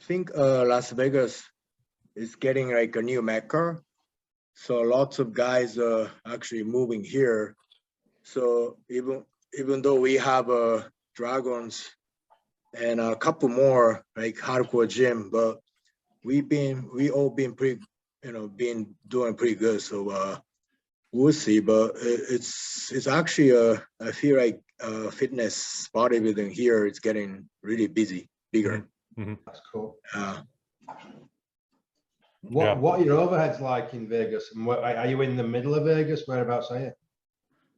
think Las Vegas is getting like a new mecca. So lots of guys are actually moving here. So even though we have Dragons and a couple more like hardcore gym, but we all been pretty, been doing pretty good. So we'll see. But it's actually I feel like fitness bodybuilding here is getting really busy, bigger. Mm-hmm. That's cool. Yeah. What are your overheads like in Vegas? And are you in the middle of Vegas? Whereabouts are you?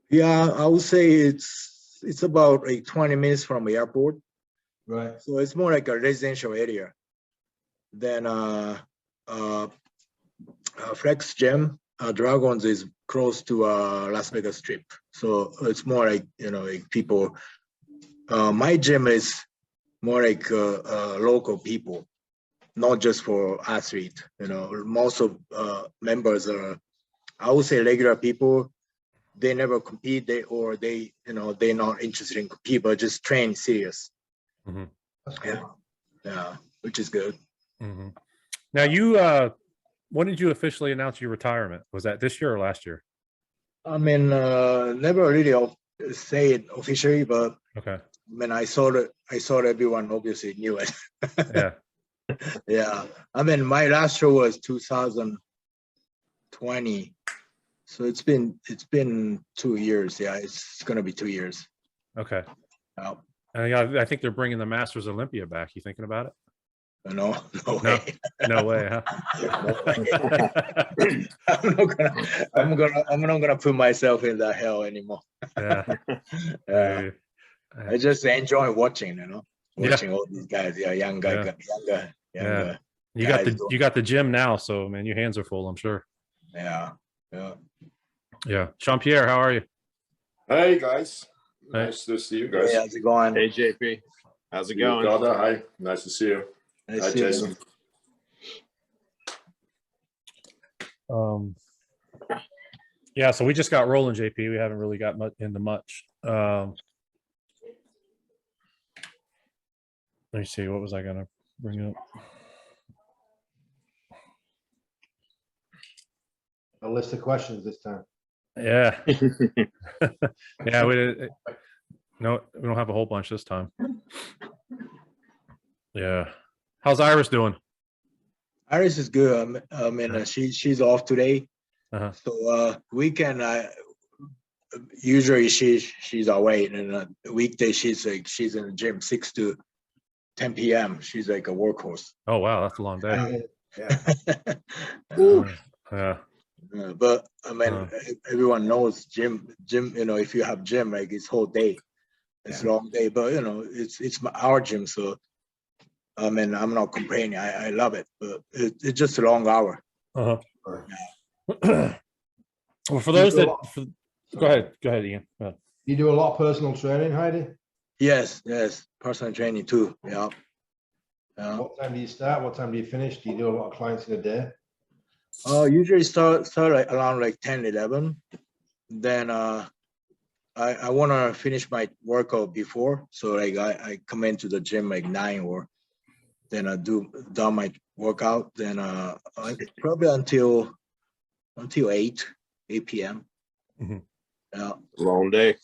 Yeah, I would say it's about like 20 minutes from the airport. Right. So it's more like a residential area than Flex Gym. Dragons is close to Las Vegas Strip. So it's more like, like people. My gym is more like local people, not just for athlete. Most of members are, I would say, regular people. They never compete, they're not interested in compete, but just train serious. Mm-hmm. That's cool. Yeah, which is good. Mm-hmm. Now you, when did you officially announce your retirement? Was that this year or last year? I mean, never really say it officially, but okay. When I saw everyone obviously knew it. Yeah. Yeah. I mean, my last show was 2020. So it's been 2 years. Yeah, it's gonna be 2 years. Okay. Oh. I think they're bringing the Masters Olympia back. You thinking about it? No way. No way, huh? No way. I'm not gonna put myself in that hell anymore. Yeah. Yeah. I just enjoy watching, watching all these guys. Yeah, younger. Yeah. You got the gym now, so man, your hands are full, I'm sure. Yeah. Jean-Pierre, how are you? Hey guys, Hey. Nice to see you guys. Hey, how's it going? Hey JP, how's it going? Hi, nice to see you. Hi Jason. Yeah, so we just got rolling, JP. We haven't really got into much. Let me see, what was I gonna bring up? A list of questions this time. Yeah. Yeah, we don't have a whole bunch this time. Yeah. How's Iris doing? Iris is good. I mean, she's off today. So weekend, usually she's away, and weekday she's in the gym 6 to 10 p.m. She's like a workhorse. Oh wow, that's a long day. Yeah. But I mean, everyone knows gym. If you have gym, like it's whole day, it's a long day. But it's our gym, so I mean, I'm not complaining. I love it, but it's just a long hour. Well, for those that, go ahead, Ian. Go ahead. You do a lot of personal training, Heidi? Yes, personal training too. Yeah. What time do you start? What time do you finish? Do you do a lot of clients in a day? Usually start like around like 10, 11. Then I want to finish my workout before. So like I come into the gym like 9, or then I do my workout. Then probably until 8 p.m. Yeah. Long day.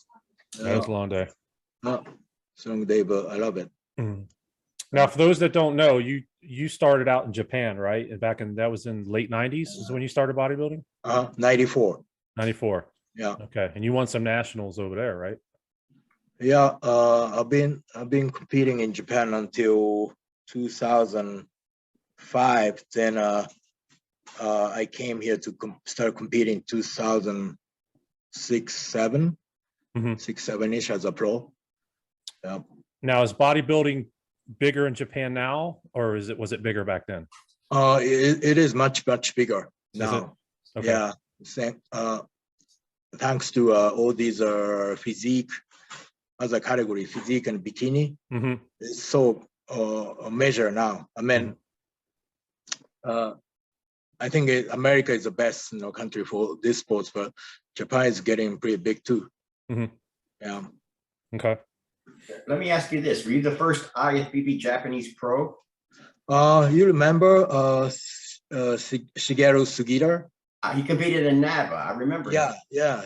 That was a long day. It's a long day, but I love it. Now, for those that don't know, you started out in Japan, right? And that was in late 90s is when you started bodybuilding? 94. 94. Yeah. Okay. And you won some nationals over there, right? Yeah. I've been competing in Japan until 2005. Then I came here to start competing 2006, 7, 6, 7-ish as a pro. Yeah. Now, is bodybuilding bigger in Japan now, or was it bigger back then? It is much bigger now. Okay. Yeah. Thanks to all these physique as a category, physique and bikini. It's so a measure now. I mean, I think America is the best country for this sports, but Japan is getting pretty big too. Yeah. Okay. Let me ask you this: were you the first IFBB Japanese pro? You remember Shigeru Sugita? He competed in NABA. I remember. Yeah, him. yeah.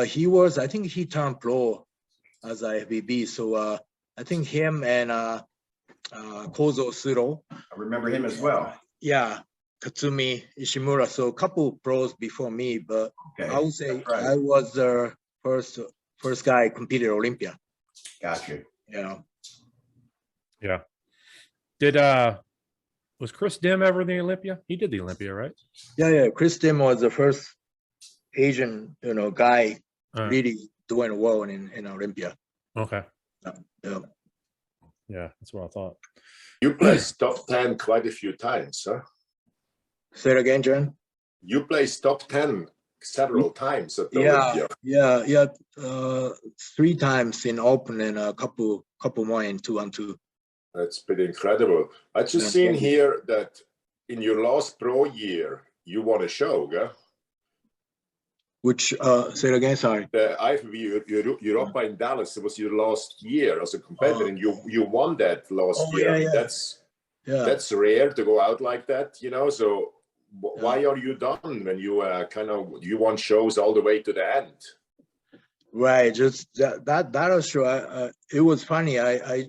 He was. I think he turned pro as a FBB. So I think him and Kozo Suro. I remember him as well. Yeah, Katsumi Ishimura. So a couple pros before me, but Okay. I would say That's right. I was the first guy competed Olympia. Gotcha. Yeah. Yeah. Did was Chris Dim ever in the Olympia? He did the Olympia, right? Yeah. Chris Tim was the first Asian, guy really doing well in Olympia. Okay. Yeah. Yeah, that's what I thought. You placed top 10 quite a few times, huh? Say it again, John. You placed top 10 several times at the Yeah, Olympia. 3 times in open and a couple more in 2-on-2. That's pretty incredible. I just seen here that in your last pro year, you won a show, yeah? Which say it again, sorry. The IFBB Europa in Dallas, it was your last year as a competitor, and you won that last year. I mean, that's rare to go out like that, so why are you done when you you won shows all the way to the end? Right, just that was true. It was funny. I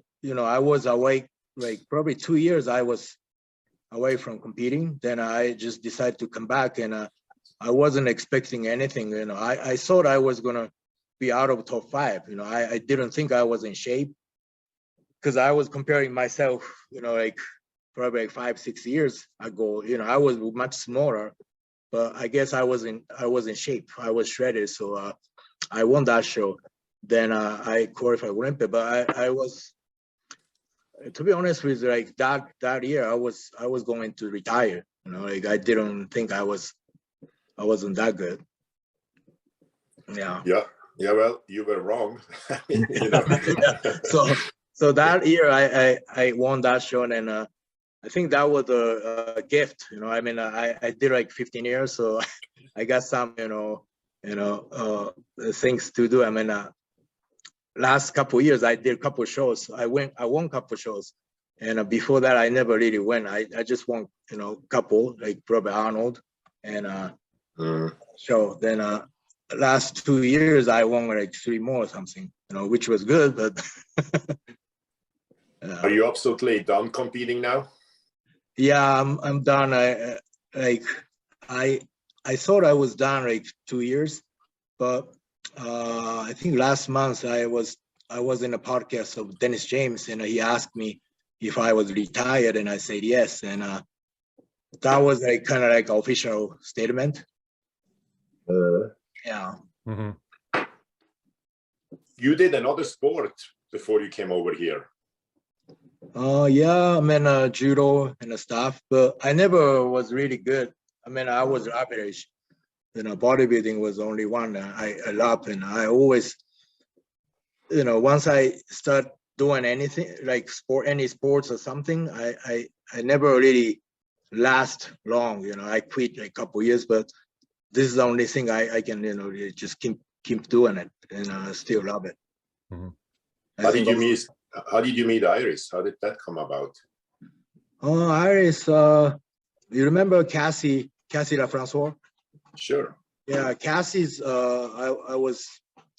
was away like probably 2 years. I was away from competing. Then I just decided to come back, and I wasn't expecting anything. I thought I was gonna be out of top 5. I didn't think I was in shape because I was comparing myself. Like probably like 5-6 years ago. I was much smaller, but I guess I was in shape. I was shredded, so I won that show. Then I qualified Olympia, but I was, to be honest with you, like that year I was going to retire. Like I didn't think I wasn't that good. Yeah. Well, you were wrong. So that year I won that show, and I think that was a gift. I did like 15 years, so I got some things to do. Last couple of years I did a couple of shows. I won a couple of shows, and before that I never really went. I just won couple, like probably Arnold and show. Then last 2 years I won like 3 more or something, which was good, but are you absolutely done competing now? Yeah, I'm done. I thought I was done like 2 years, but I think last month I was in a podcast of Dennis James, and he asked me if I was retired, and I said yes, and that was like kind of like official statement. Yeah. Mm-hmm. You did another sport before you came over here. Yeah, judo and stuff, but I never was really good. I was average. Bodybuilding was the only one I love, and I always, once I start doing anything like any sports or something, I never really last long. I quit a couple years, but this is the only thing I can, really just keep doing it, and I still love it. Mm-hmm. How did you meet Iris? How did that come about? Oh, Iris, you remember Cassie Lafrancois? Sure. Yeah, Cassie's.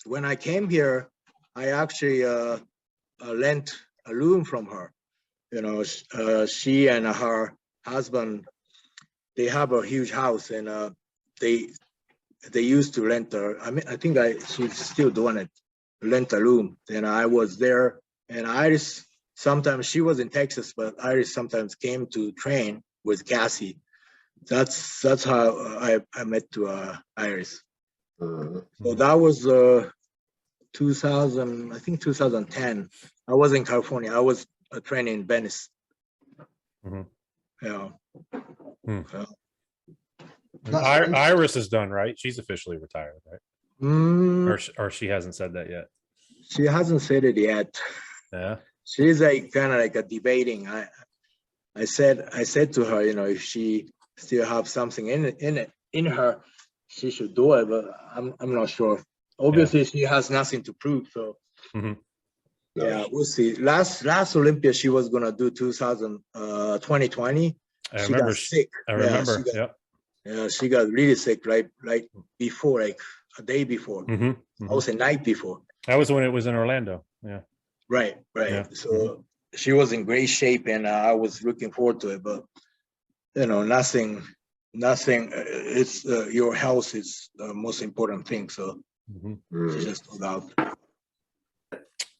When I came here, I actually lent a room from her. She and her husband, they have a huge house, and they used to rent her. I think she's still doing it. Rent a room. Then I was there, and Iris. Sometimes she was in Texas, but Iris sometimes came to train with Cassie. That's how I met Iris. Mm-hmm. So that was 2010. I was in California. I was training in Venice. Mm-hmm. Yeah. Iris is done, right? She's officially retired, right? Or she hasn't said that yet. She hasn't said it yet. Yeah. She's like kind of like a debating. I said to her, if she still have something in her, she should do it, but I'm not sure. Obviously, she has nothing to prove. So, mm-hmm. Yeah, we'll see. Last Olympia, she was gonna do 2020. I She remember. got sick. I remember. Yeah, she got really sick, right before, like a day before. I would say night before. That was when it was in Orlando. Yeah. Right. Yeah. So she was in great shape, and I was looking forward to it. But nothing. It's your health is the most important thing. So she just pulled out.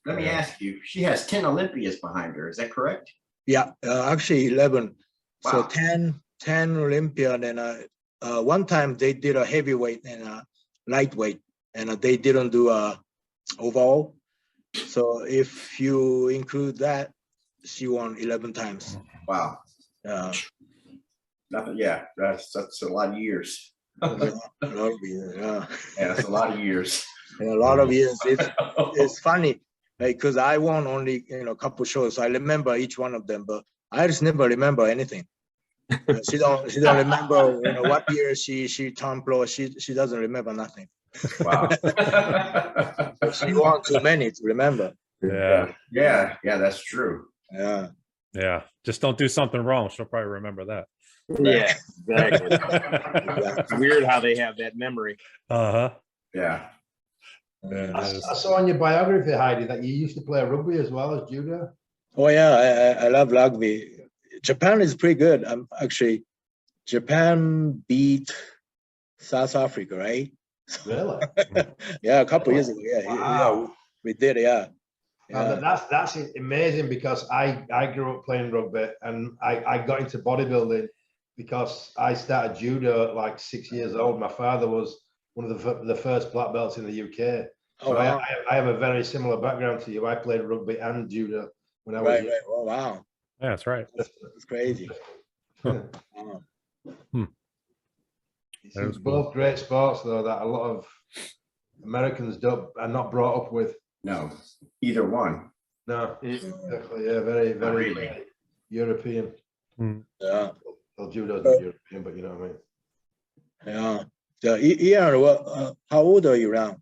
Let me ask you, she has 10 Olympias behind her. Is that correct? Yeah, actually 11. Wow. So 10 Olympia. And then one time they did a heavyweight and a lightweight, and they didn't do a overall. So if you include that, she won 11 times. Wow. Nothing. Yeah, that's a lot of years. A lot of years. Yeah, that's a lot of years. And a lot of years. It's funny, like, because I won only a couple shows. So I remember each one of them, but I just never remember anything. She don't remember what year she turned pro. She doesn't remember nothing. Wow. She won too many to remember. Yeah. That's true. Yeah. Just don't do something wrong. She'll probably remember that. Yeah, exactly. It's weird how they have that memory. Yeah. I saw on your biography, Heidi, that you used to play rugby as well as judo. Oh yeah, I love rugby. Japan is pretty good. Actually, Japan beat South Africa, right? Really? Yeah, a couple years ago. Yeah, wow. We did. Yeah. That's amazing, because I grew up playing rugby, and I got into bodybuilding because I started judo at like 6 years old. My father was one of the first black belts in the UK. Oh, so wow. I have a very similar background to you. I played rugby and judo when I was young. Right. Oh, wow. Yeah, that's right. That's crazy. Wow. It's both great sports, though, that a lot of Americans are not brought up with. No, either one. No, exactly. Yeah, very, very really. European. Yeah. Well, judo's not European, but you know what I mean. Yeah. Ian, how old are you now?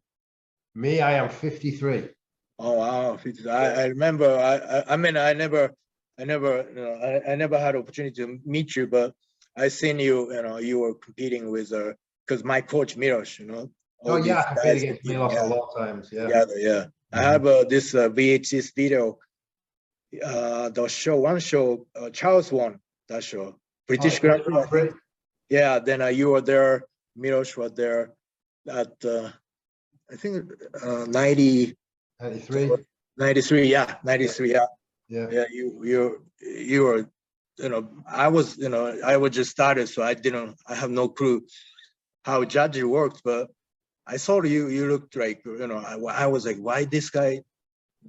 Me, I am 53. Oh wow, 53. I remember. I mean, I never had opportunity to meet you, but I seen you. You were competing with because my coach Miros, Oh yeah, I competed against Milos a lot of times. Yeah. I have this VHS video. The one show, Charles won that show, British Grand Prix, I think. Yeah, then you were there, Miros was there at I think 93. 93, yeah, 93, yeah. Yeah, you were, I was just started, so I have no clue how judging worked, but I saw you looked like, I was like, why this guy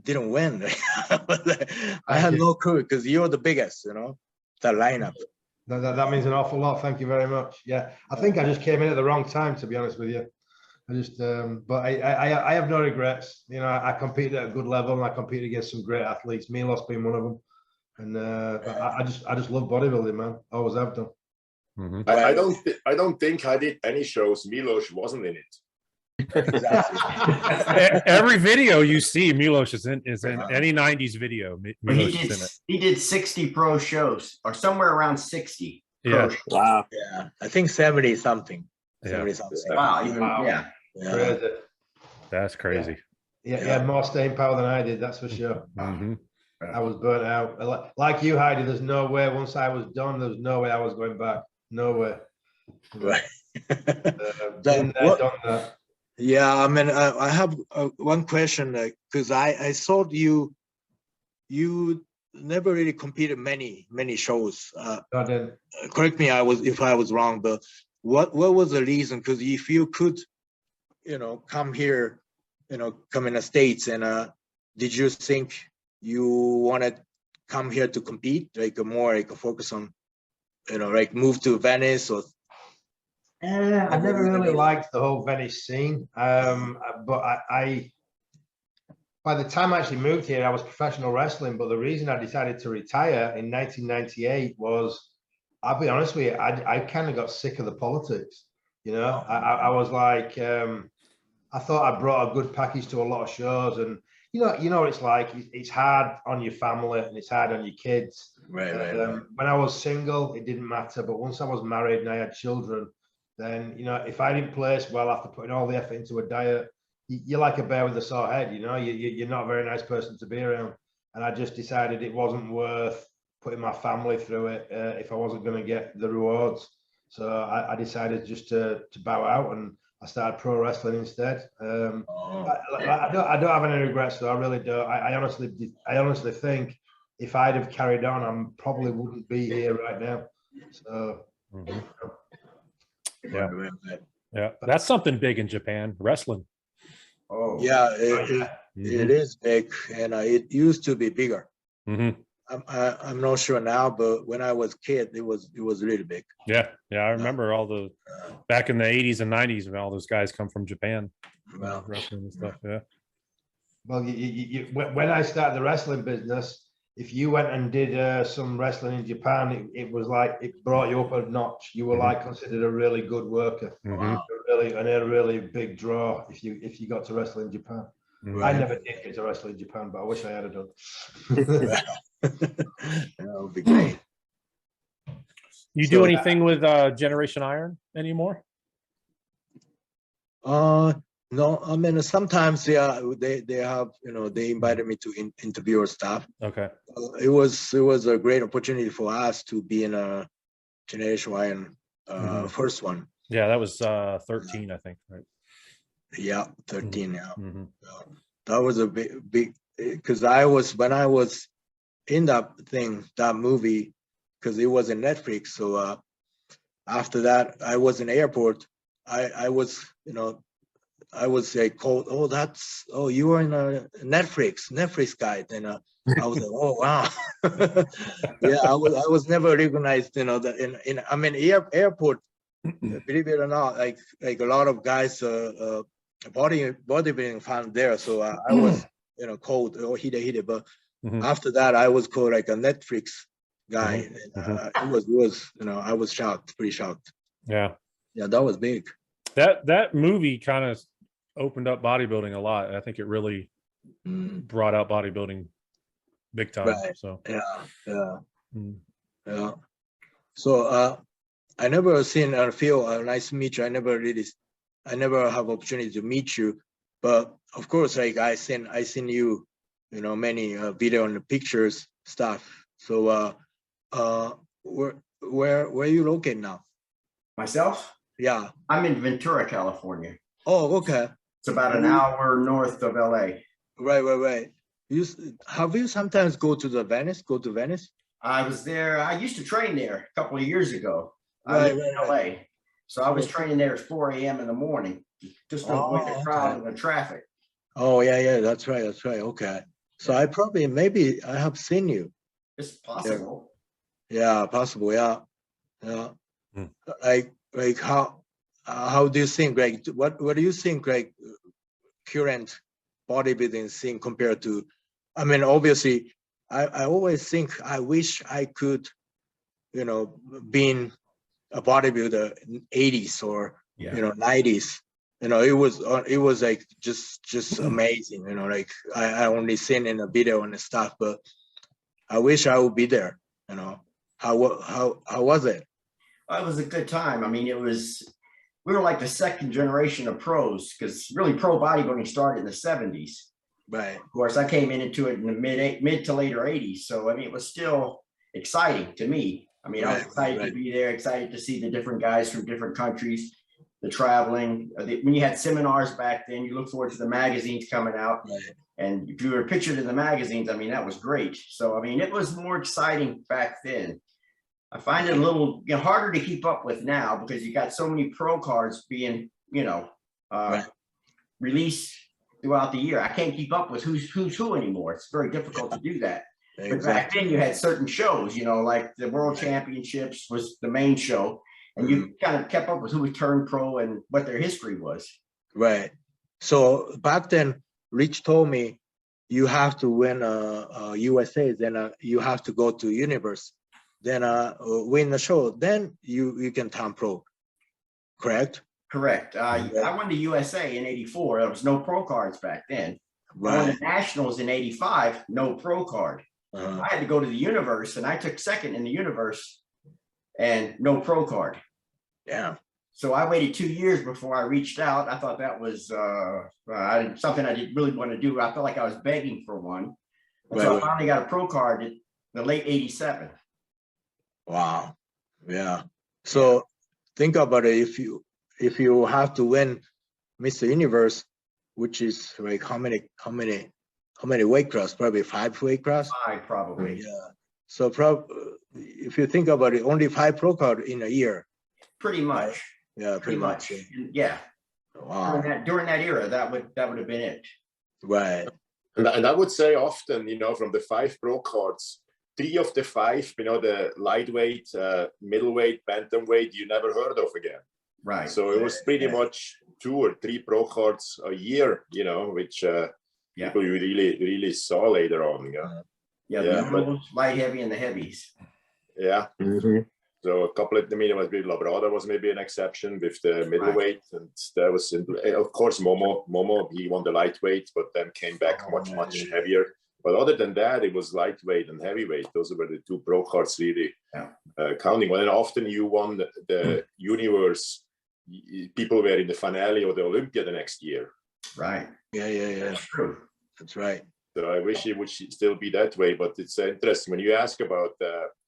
didn't win? I had no clue, because you're the biggest, the lineup. That means an awful lot. Thank you very much. Yeah, I think I just came in at the wrong time, to be honest with you. I just, but I have no regrets. I competed at a good level, and I competed against some great athletes, Milos being one of them. And I just love bodybuilding, man. Always have done. I don't think I did any shows Milos wasn't in it. Every video you see, Milos is in any 90s video. Milos is in it. He did 60 pro shows, or somewhere around 60. Yeah. Wow. Yeah, I think 70 something. Yeah. 70 something. Wow. Yeah. Crazy. That's crazy. Yeah, more staying power than I did, that's for sure. I was burnt out. Like you, Heidi, there's no way, once I was done, there's no way I was going back. No way. Right. Been there, done that. Yeah, I mean, I have one question, because I saw you never really competed many shows. I didn't. Correct me if I was wrong, but what was the reason? Because if you could, come here, come in the States, and did you think you want to come here to compete, like more like a focus on, like move to Venice or? I never really liked the whole Venice scene, but I by the time I actually moved here, I was professional wrestling. But the reason I decided to retire in 1998 was, I'll be honest with you, I kind of got sick of the politics. I was like, I thought I brought a good package to a lot of shows, and you know what it's like. It's hard on your family and it's hard on your kids. Right. When I was single, it didn't matter. But once I was married and I had children, then, you know, if I didn't place well after putting all the effort into a diet, you're like a bear with a sore head. You know, you're not a very nice person to be around. And I just decided it wasn't worth putting my family through it if I wasn't going to get the rewards. So I decided just to bow out, and I started pro wrestling instead. I don't have any regrets, though. I really don't. I honestly think if I'd have carried on, I probably wouldn't be here right now. So, yeah, that's something big in Japan, wrestling. Oh, Yeah, it is big, and it used to be bigger. I'm not sure now, but when I was a kid, it was really big. Yeah, I remember all the back in the 80s and 90s, and all those guys come from Japan, wrestling and stuff. Yeah. Well, when I started the wrestling business, if you went and did some wrestling in Japan, it was like it brought you up a notch. You were like considered a really good worker, a really big draw if you got to wrestle in Japan. I never did get to wrestle in Japan, but I wish I had done. That would be great. You do anything with Generation Iron anymore? No, I mean, sometimes they have, you know, they invited me to interview or stuff. Okay. It was a great opportunity for us to be in a Generation Iron first one. Yeah, that was 13, I think, right? Yeah, 13. Yeah, that was a big because when I was in that movie, because it was in Netflix. So after that, I was in airport. I was, you know, I was called, you were in a Netflix guy. Then I was like, oh wow. Yeah, I was never recognized, you know, that airport, believe it or not, like a lot of guys bodybuilding fan there. So I was, you know, called Hide, but after that I was called like a Netflix guy. It was, you know, I was pretty shocked. Yeah, that was big. That movie kind of opened up bodybuilding a lot. I think it really brought out bodybuilding big time. Right. So yeah. So I never seen Phil. Nice to meet you. I never have opportunity to meet you, but of course, like I seen you, you know, many video and pictures stuff. So where are you located now? myself? Yeah. I'm in Ventura, California. Oh, okay. It's about an hour north of LA. Right. Have you sometimes go to Venice? I was there. I used to train there a couple of years ago. Right, in LA. So I was training there at 4 a.m. in the morning, just to avoid the crowd and the traffic. Oh, yeah. That's right. Okay. So maybe I have seen you. It's possible. Yeah, possible. Yeah. Like how do you think, Greg? What do you think, Greg? Current bodybuilding scene compared to, I mean, obviously, I always think I wish I could, you know, being a bodybuilder in 80s or you know 90s. You know, it was like just amazing. You know, like I only seen in a video and stuff, but I wish I would be there. You know, how was it? Well, it was a good time. I mean, we were like the second generation of pros, because really pro bodybuilding started in the 70s. Right. Of course, I came into it in the mid to later 80s. So I mean, it was still exciting to me. I mean, I was excited to be there, excited to see the different guys from different countries, the traveling. When you had seminars back then, you look forward to the magazines coming out. Right. And if you were pictured in the magazines, I mean, that was great. So, I mean, it was more exciting back then. I find it a little harder to keep up with now, because you got so many pro cards being, released throughout the year. I can't keep up with who's who anymore. It's very difficult to do that. Exactly. But back then you had certain shows, you know, like the World Championships was the main show, and you kind of kept up with who turned pro and what their history was. Right. So back then, Rich told me you have to win USA, then you have to go to Universe, then win the show, then you can turn pro. Correct? Correct. I won the USA in '84. There was no pro cards back then. Right. The nationals in '85, no pro card. I had to go to the universe, and I took second in the universe, and no pro card. Yeah. So I waited 2 years before I reached out. I thought that was something I didn't really want to do. I felt like I was begging for one. So I finally got a pro card in the late '87. Wow. Yeah. So think about it. If you have to win Mr. Universe, which is like how many weight class? Probably 5 weight class. 5 probably. Yeah. So if you think about it, only 5 pro card in a year. Pretty much. Right? Yeah, pretty much. Yeah. Wow. During that era, that would have been it. Right. And I would say often, you know, from the 5 pro cards, 3 of the 5, you know, the lightweight, middleweight, bantamweight, you never heard of again. Right. So it was pretty much 2 or 3 pro cards a year, you know, which people you really saw later on. Yeah. The middles, light, heavy, and the heavies. Yeah. So a couple of, I mean, it was maybe Labrada was maybe an exception with the middleweight, and that was of course Momo. He won the lightweight, but then came back much heavier. But other than that, it was lightweight and heavyweight. Those were the 2 pro cards really counting. Well, and often you won the universe. People were in the finale or the Olympia the next year. Right. Yeah. That's true. That's right. So I wish it would still be that way, but it's interesting when you ask about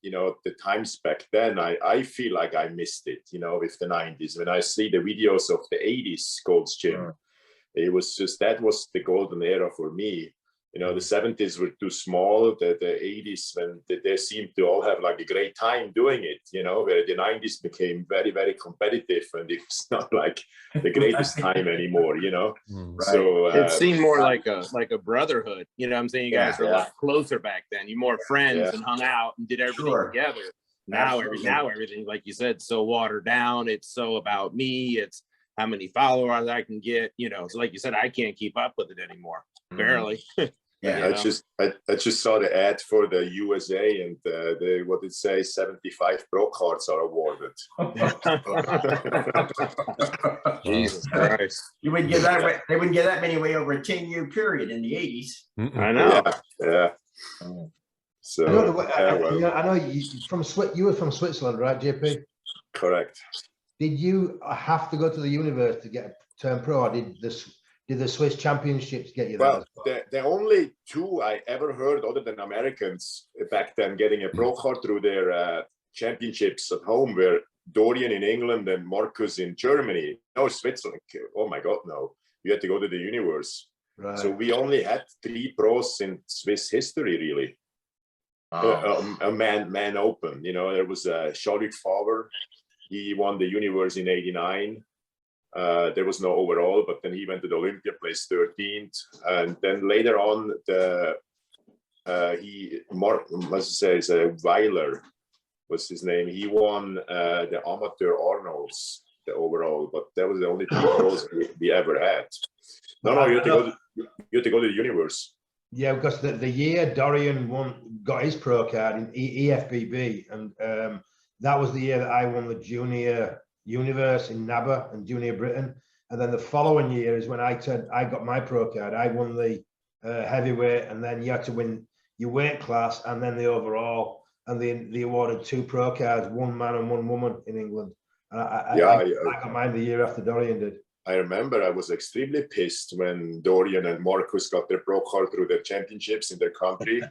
you know, the times back then. I feel like I missed it, you know, with the 90s. When I see the videos of the 80s Gold's Gym, it was just, that was the golden era for me. You know, the 70s were too small. The 80s, when they seemed to all have like a great time doing it, you know, where the 90s became very, very competitive, and it was not like the greatest time anymore, you know. Right. So it seemed more like a brotherhood. You know what I'm saying? You guys were a lot closer back then. You more friends and hung out and did everything together. Now everything, like you said, so watered down. It's so about me. It's how many followers I can get, you know. So like you said, I can't keep up with it anymore. Barely. I just saw the ad for the USA, and what it says, 75 pro cards are awarded. Jesus Christ! You wouldn't get that. They wouldn't get that many way over a 10-year period in the '80s. I know. Yeah. So I know you were from Switzerland, right, JP? Correct. Did you have to go to the universe to get a turn pro, or did the Swiss championships get you there? Well, the only 2 I ever heard, other than Americans back then, getting a pro card through their championships at home, were Dorian in England and Marcus in Germany. No, Switzerland. Oh my God, no. You had to go to the universe. Right. So we only had 3 pros in Swiss history, really. A man open. You know, there was Jean-Luc Favre. He won the universe in '89. There was no overall, but then he went to the Olympia, placed 13th, and then later on, Weiler was his name. He won the amateur Arnolds, the overall, but that was the only 2 pros we ever had. No, you had to go to the universe. Yeah, because the year Dorian got his pro card in EFBB, and that was the year that I won the junior universe in NABA and junior Britain. And then the following year is when I got my pro card. I won the heavyweight, and then you had to win your weight class and then the overall, and they awarded 2 pro cards, 1 man and 1 woman in England. I got mine the year after Dorian did. I remember I was extremely pissed when Dorian and Marcus got their pro card through their championships in their country.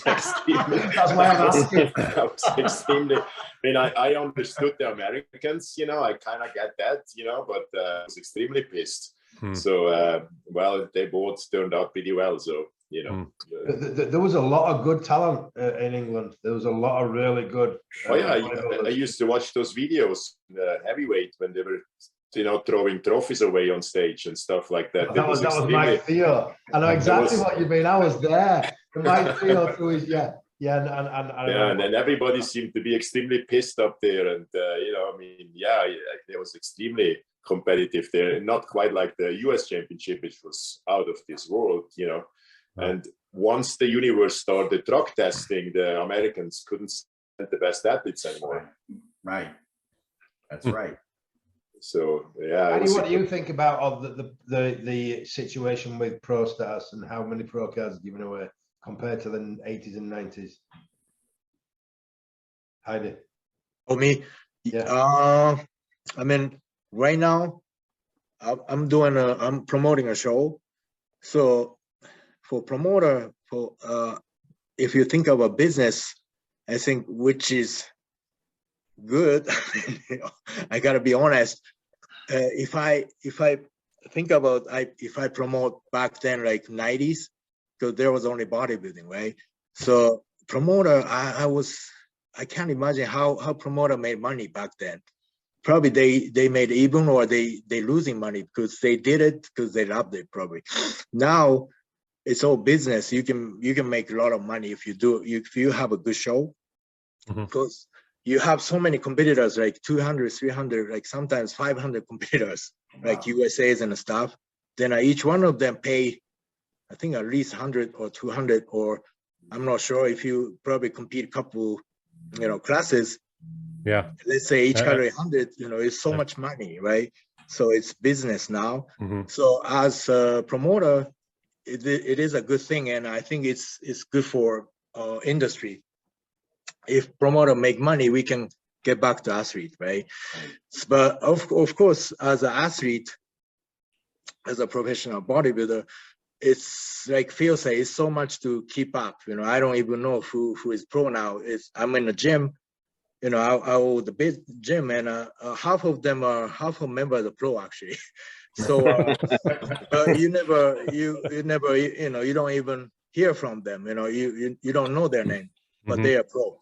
That's why I'm asking. I was extremely, I mean, I understood the Americans, you know, I kind of get that, you know, but I was extremely pissed. So, well, they both turned out pretty well. So, you know. There was a lot of good talent in England. There was a lot of really good. I used to watch those videos, heavyweight, when they were, you know, throwing trophies away on stage and stuff like that. That was Mike Theo. I know exactly what you mean. I was there. Mike Theo threw his and then everybody seemed to be extremely pissed up there, and you know, I mean, it was extremely competitive there. Not quite like the US Championship, which was out of this world, you know. And once the universe started drug testing, the Americans couldn't send the best athletes anymore. Right. That's right. So yeah. What do you think about of the situation with pro stars and how many pro cards are given away compared to the 80s and 90s? Heidi. For me, yeah. I mean, right now, I'm promoting a show. So for promoter, if you think of a business, I think which is good. I gotta be honest. If I think about if I promote back then like 90s, because there was only bodybuilding, right? So promoter, I can't imagine how promoter made money back then. Probably they made even, or they losing money because they did it because they loved it. Probably now it's all business. You can make a lot of money if you have a good show, because you have so many competitors, like 200, 300, like sometimes 500 competitors, like USAs and stuff. Then each one of them pay, I think at least 100 or 200, or I'm not sure if you probably compete a couple, classes. Yeah. Let's say each calorie 100, is so much money, right? So it's business now. So as a promoter, it is a good thing, and I think it's good for industry. If promoter make money, we can get back to athlete, right? But of course, as an athlete, as a professional bodybuilder, it's like Phil says, it's so much to keep up. I don't even know who is pro now. I'm in the gym. I own the big gym, and half of them are half a member of the pro actually. So you never, you don't even hear from them. You don't know their name, but they are pro.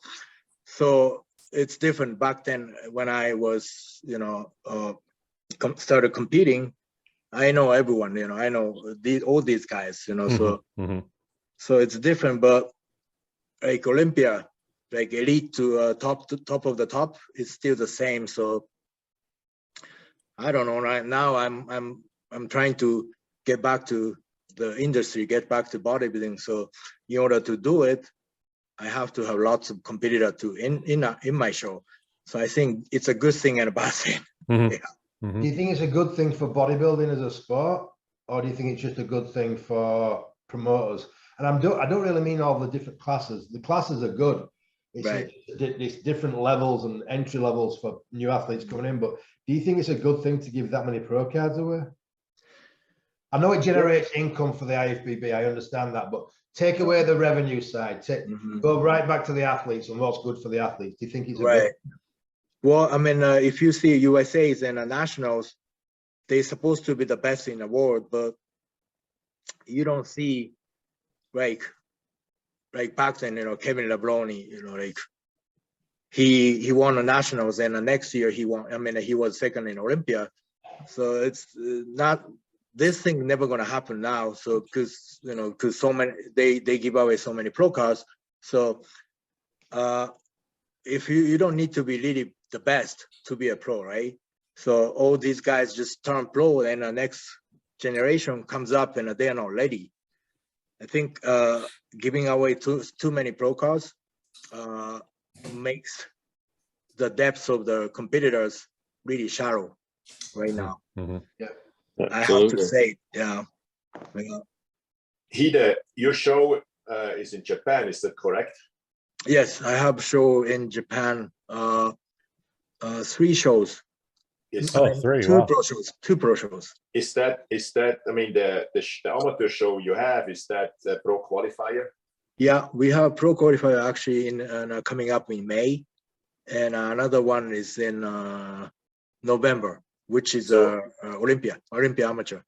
So it's different back then when I was, started competing. I know everyone. I know all these guys. So it's different, but like Olympia, like elite to top of the top, it's still the same. So I don't know. Right now, I'm trying to get back to the industry, get back to bodybuilding. So in order to do it, I have to have lots of competitors in my show. So I think it's a good thing and a bad thing. Do you think it's a good thing for bodybuilding as a sport, or do you think it's just a good thing for promoters? And I don't really mean all the different classes. The classes are good. It's different levels and entry levels for new athletes coming in. But do you think it's a good thing to give that many pro cards away? I know it generates income for the IFBB. I understand that, but take away the revenue side. Go right back to the athletes and what's good for the athletes. Do you think it's right? Well, I mean, if you see USA's and nationals, they're supposed to be the best in the world, but you don't see like back then, Kevin Lebroni, like he won the nationals, and the next year he won. I mean, he was second in Olympia. So it's not, this thing never gonna happen now. So because so many they give away so many pro cards. So if you don't need to be really the best to be a pro, right? So all these guys just turn pro, and the next generation comes up and they are not ready. I think giving away too many pro cards makes the depths of the competitors really shallow right now. I have to say, your show is in Japan, is that correct? Yes, I have a show in Japan, 3 shows. Three. Two pro shows. Is that? I mean, the amateur show you have, is that the pro qualifier? Yeah, we have pro qualifier actually in coming up in May, and another one is in November, which is Olympia amateur.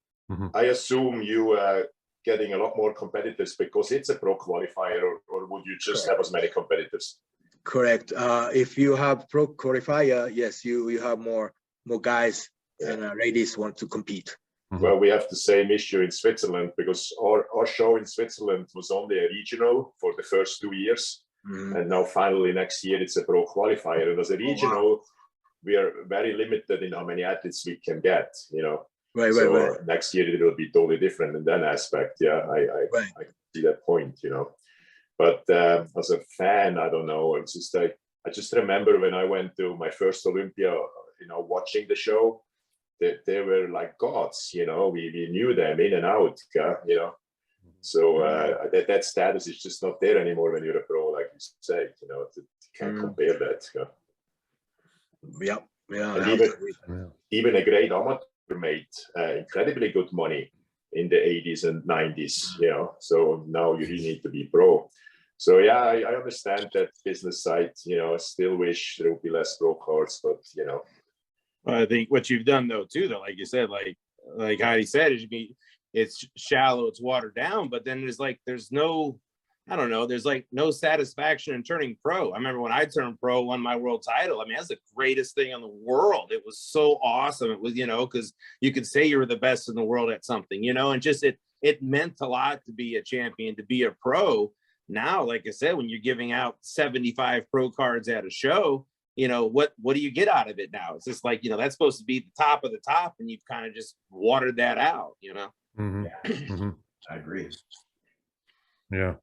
I assume you are getting a lot more competitors because it's a pro qualifier, or would you just have as many competitors? Correct. If you have pro qualifier, yes, you have more guys and ladies want to compete. Well, we have the same issue in Switzerland because our show in Switzerland was only a regional for the first 2 years. And now finally next year it's a pro qualifier. And as a regional, we are very limited in how many athletes we can get, Right. Next year it will be totally different in that aspect. Yeah, I see that point, But as a fan, I don't know. It's just like, I just remember when I went to my first Olympia, watching the show, they were like gods, you know. We knew them in and out, you know. So that status is just not there anymore when you're a pro, like you say, you know. You can't compare that. Yeah. And even a great amateur made incredibly good money in the 80s and 90s, you know. So now you really need to be pro. So yeah, I understand that business side, you know. I still wish there would be less pro cards, but you know. Well, I think what you've done though too, though, like you said, like Heidi said, it's shallow, it's watered down, but then there's no, I don't know, there's like no satisfaction in turning pro. I remember when I turned pro, won my world title. I mean, that's the greatest thing in the world. It was so awesome. It was, you know, because you could say you were the best in the world at something, you know, and just it meant a lot to be a champion, to be a pro. Now, like I said, when you're giving out 75 pro cards at a show, you know, what do you get out of it now? It's just like, you know, that's supposed to be the top of the top, and you've kind of just watered that out, you know? I agree. Yeah.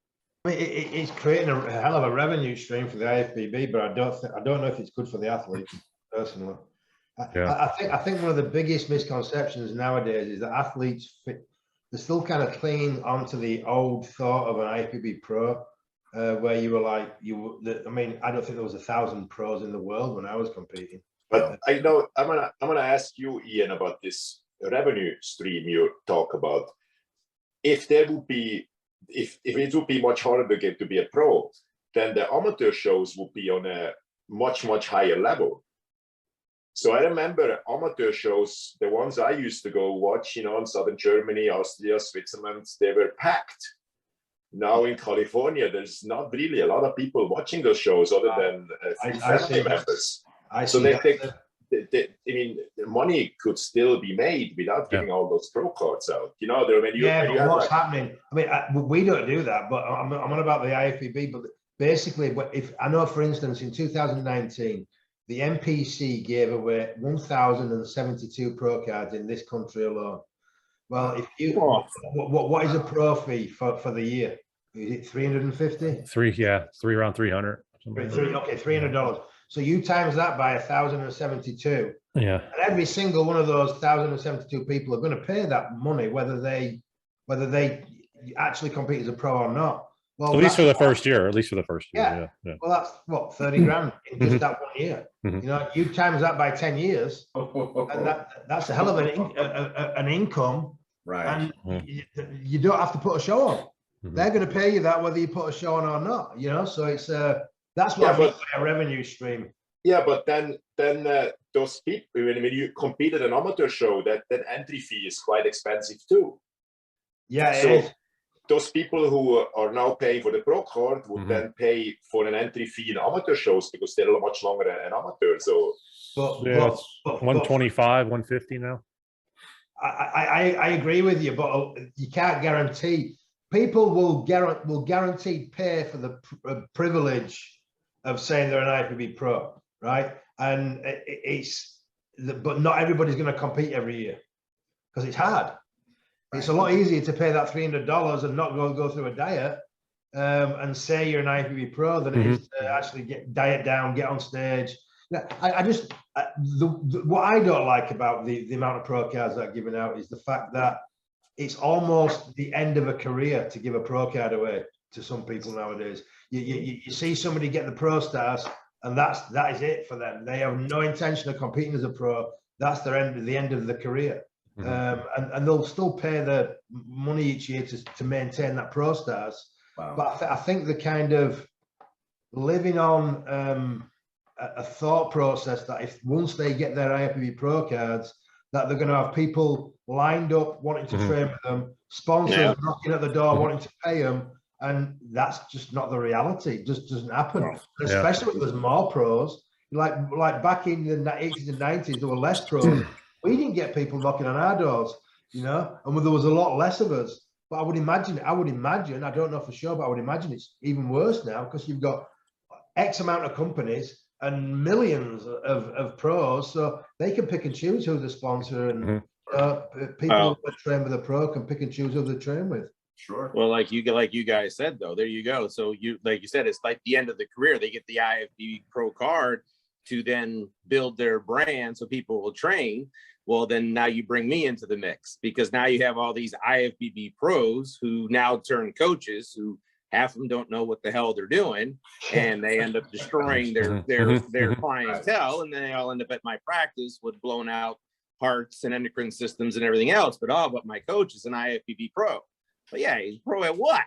I mean, it's creating a hell of a revenue stream for the IFBB, but I don't know if it's good for the athletes personally. I think one of the biggest misconceptions nowadays is that athletes they're still kind of clinging onto the old thought of an IFBB pro, where you were like I mean, I don't think there was 1,000 pros in the world when I was competing. But I know I'm gonna ask you, Ian, about this revenue stream you talk about. If there would be, if it would be much harder to get to be a pro, then the amateur shows would be on a much higher level. So I remember amateur shows, the ones I used to go watch, you know, in southern Germany, Austria, Switzerland, they were packed. Now in California, there's not really a lot of people watching those shows other than a few family members. I mean, the money could still be made without giving all those pro cards out. You know, but what's happening? I mean, we don't do that, but I'm on about the IFBB. But basically, if I know, for instance, in 2019, the NPC gave away 1,072 pro cards in this country alone. Well, if you what is a pro fee for the year? Is it 350? Around 300. Okay, $300. So you times that by 1,072. Yeah. And every single one of those 1,072 people are going to pay that money, whether they actually compete as a pro or not. Well, at least for the first year. Yeah. Well, that's what, 30 grand in just that 1 year. You know, you times that by 10 years, and that's a hell of an income. Right. And you don't have to put a show on. They're going to pay you that whether you put a show on or not. You know, so it's that's what I mean by a revenue stream. Yeah, but then those people, when you compete at an amateur show, that entry fee is quite expensive too. Yeah. So those people who are now paying for the pro card would then pay for an entry fee in amateur shows because they're much longer an amateur. So, but 125, 150 now. I agree with you, but you can't guarantee. People will guaranteed pay for the privilege of saying they're an IFBB pro, right? And but not everybody's going to compete every year because it's hard. It's a lot easier to pay that $300 and not go through a diet and say you're an IFBB pro than it is to actually diet down, get on stage. Yeah, what I don't like about the amount of pro cards that are given out is the fact that it's almost the end of a career to give a pro card away to some people nowadays. You see somebody get the pro stars, and that is it for them. They have no intention of competing as a pro. That's the end of the career. And they'll still pay the money each year to maintain that pro stars. Wow. But I think the kind of living on a thought process that if once they get their IFBB pro cards, that they're going to have people lined up wanting to train with them, sponsors knocking at the door wanting to pay them, and that's just not the reality. It just doesn't happen. Especially when there's more pros. Like back in the 80s and 90s, there were less pros. We didn't get people knocking on our doors, you know, and there was a lot less of us. But I would imagine, I don't know for sure, but I would imagine it's even worse now because you've got X amount of companies and millions of pros, so they can pick and choose who they sponsor, and people that train with a pro can pick and choose who they train with. Sure. Well, like you guys said, though, there you go. So like you said, it's like the end of the career. They get the IFBB pro card. to then build their brand so people will train. Well, then now you bring me into the mix, because now you have all these IFBB pros who now turn coaches, who half of them don't know what the hell they're doing, and they end up destroying their clientele, and then they all end up at my practice with blown out hearts and endocrine systems and everything else. But but my coach is an IFBB pro. But yeah, he's pro at what?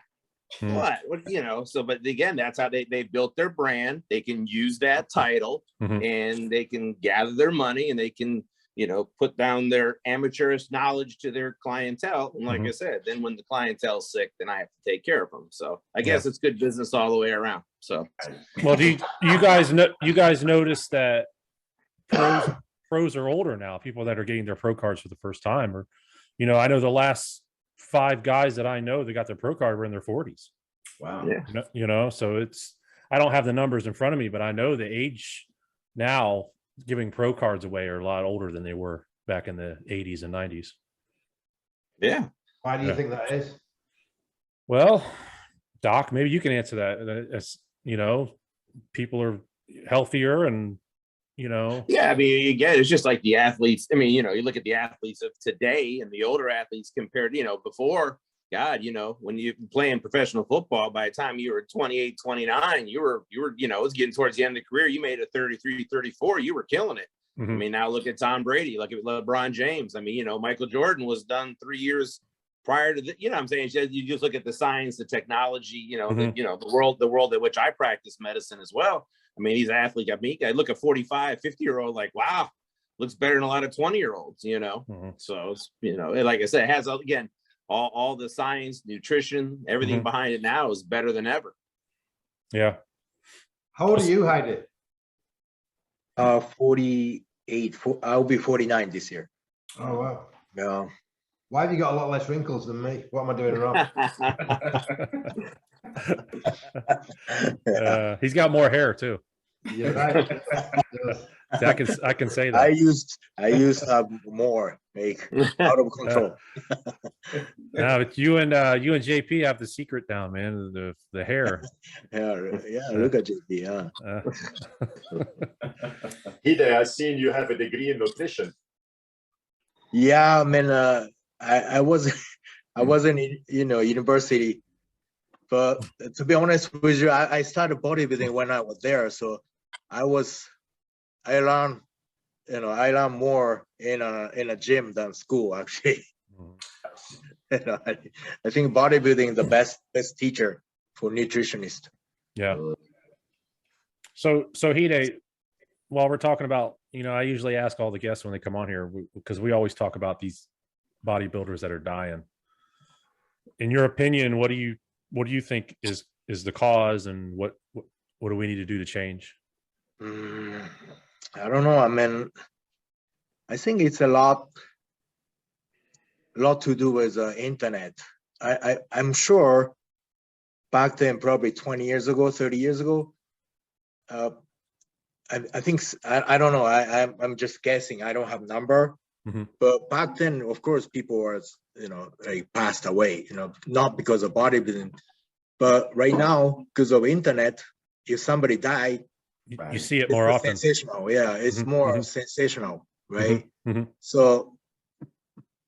What, you know? So, but again, that's how they built their brand. They can use that title, and they can gather their money, and they can, you know, put down their amateurish knowledge to their clientele. And like I said, then when the clientele's sick, then I have to take care of them. So I guess it's good business all the way around. So, well, do you guys notice that pros are older now? People that are getting their pro cards for the first time, or, you know, I know the last 5 guys that I know that got their pro card were in their 40s. Wow. Yeah. You know, so it's, I don't have the numbers in front of me, but I know the age now giving pro cards away are a lot older than they were back in the 80s and 90s. Yeah. Why do you think that is? Well, Doc, maybe you can answer that. As you know, people are healthier, and you know. Yeah, I mean, again, it's just like the athletes. I mean, you know, you look at the athletes of today and the older athletes compared, you know, before. God, you know, when you're playing professional football, by the time you were 28, 29, you were, you know, it was getting towards the end of the career. You made a 33, 34, you were killing it. I mean, now look at Tom Brady, look at LeBron James. I mean, you know, Michael Jordan was done 3 years prior to the, you know what I'm saying? You just look at the science, the technology, you know, the world at which I practice medicine as well. I mean, these athletes, I mean, I look at 45, 50-year-old, like, wow, looks better than a lot of 20-year-olds, you know? So, it's, you know, like I said, it has, again, all the science, nutrition, everything behind it now is better than ever. Yeah. How old are you, Heidi? 48. I'll be 49 this year. Oh, wow. Yeah. Why have you got a lot less wrinkles than me? What am I doing wrong? He's got more hair too. You're right. See, I can say that. I used to have more, like, out of control. No, but you and JP have the secret down, man. The hair. Yeah, look at JP. Yeah. Hide, I've seen you have a degree in nutrition. Yeah, I mean, I wasn't in, you know, university, but to be honest with you, I started bodybuilding when I was there, so I learned, you know, I learned more in a gym than school, actually. You know, I think bodybuilding is the best teacher for nutritionist. Yeah. So Hide, while we're talking about, you know, I usually ask all the guests when they come on here, because we always talk about these bodybuilders that are dying. In your opinion, what do you think is the cause, and what do we need to do to change? I don't know. I mean, I think it's a lot to do with internet. I'm sure back then, probably 20 years ago, 30 years ago, I think, I don't know. I'm just guessing. I don't have number. But back then, of course, people were, you know, like passed away, you know, not because of bodybuilding, but right now, because of internet, if somebody died, you see it more often. Sensational, yeah, it's more sensational, right? So,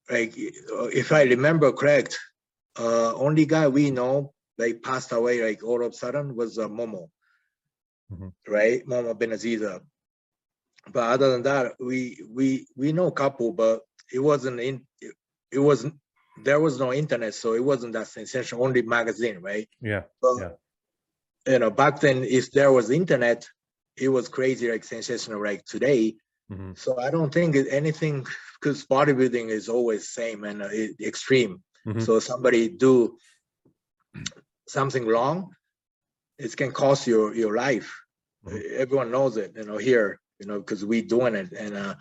like, if I remember correct, only guy we know like passed away like all of a sudden was Momo, right? Momo Benaziza. But other than that, we know a couple, but there was no internet, so it wasn't that sensational. Only magazine, right? Yeah. But you know, back then, if there was internet, it was crazy, like sensational, like today. So I don't think anything, because bodybuilding is always same and extreme. So somebody do something wrong, it can cost your life. Everyone knows it, you know, here. You know, because we doing it, and